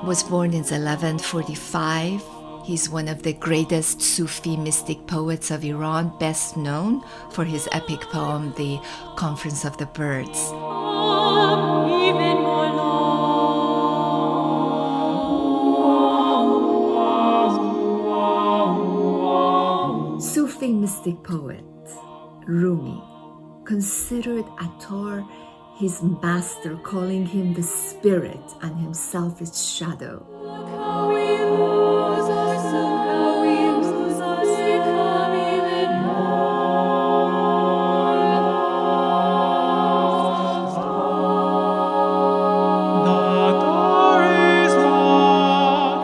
was born in 1145. He's one of the greatest Sufi mystic poets of Iran, best known for his epic poem, The Conference of the Birds. Sufi mystic poet Rumi considered Attar his master, calling him the spirit and himself its shadow.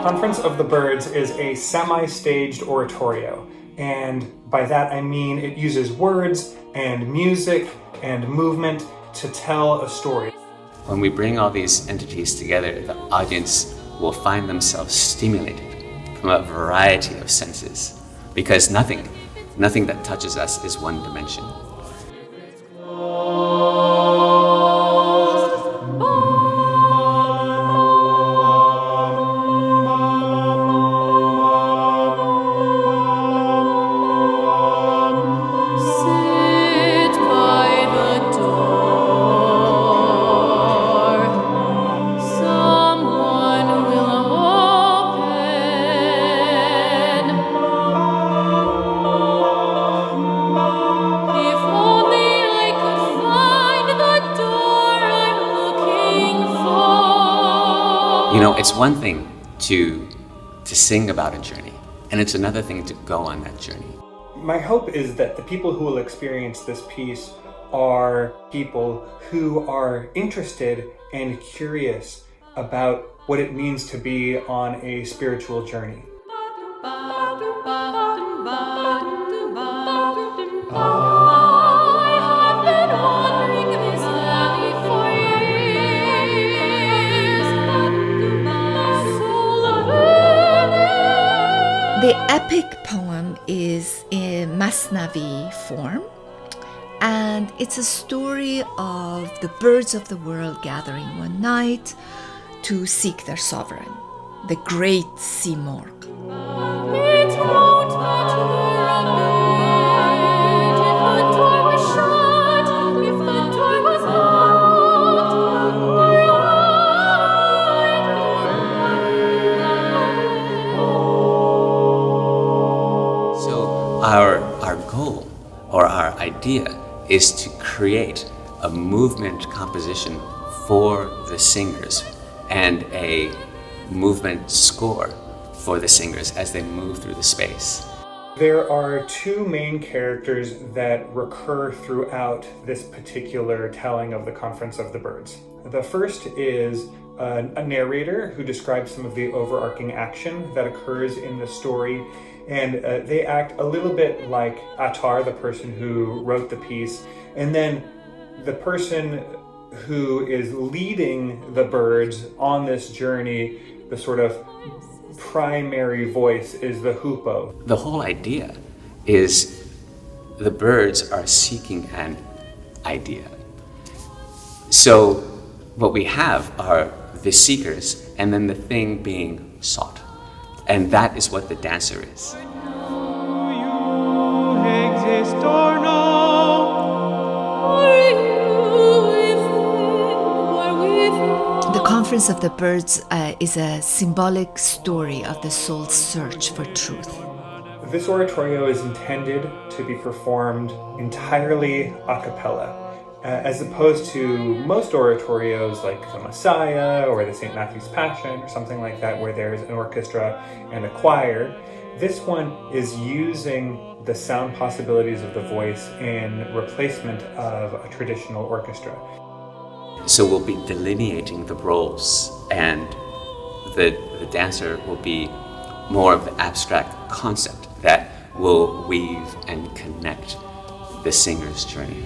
Conference of the Birds is a semi-staged oratorio, and by that I mean it uses words and music and movement to tell a story. When we bring all these entities together, the audience will find themselves stimulated from a variety of senses, because nothing that touches us is one dimension. It's one thing to sing about a journey, and it's another thing to go on that journey. My hope is that the people who will experience this piece are people who are interested and curious about what it means to be on a spiritual journey. The epic poem is in Masnavi form, and it's a story of the birds of the world gathering one night to seek their sovereign, the great sea morgue. Our goal or our idea is to create a movement composition for the singers and a movement score for the singers as they move through the space. There are two main characters that recur throughout this particular telling of the Conference of the Birds. The first is a narrator who describes some of the overarching action that occurs in the story, and they act a little bit like Attar, the person who wrote the piece, and then the person who is leading the birds on this journey, the sort of primary voice, is the hoopoe. The whole idea is the birds are seeking an idea. So what we have are the seekers and then the thing being sought. And that is what the dancer is. The Conference of the Birds is a symbolic story of the soul's search for truth. This oratorio is intended to be performed entirely a cappella, as opposed to most oratorios like the Messiah or the St. Matthew's Passion or something like that, where there's an orchestra and a choir. This one is using the sound possibilities of the voice in replacement of a traditional orchestra. So we'll be delineating the roles, and the dancer will be more of the abstract concept that will weave and connect the singer's journey.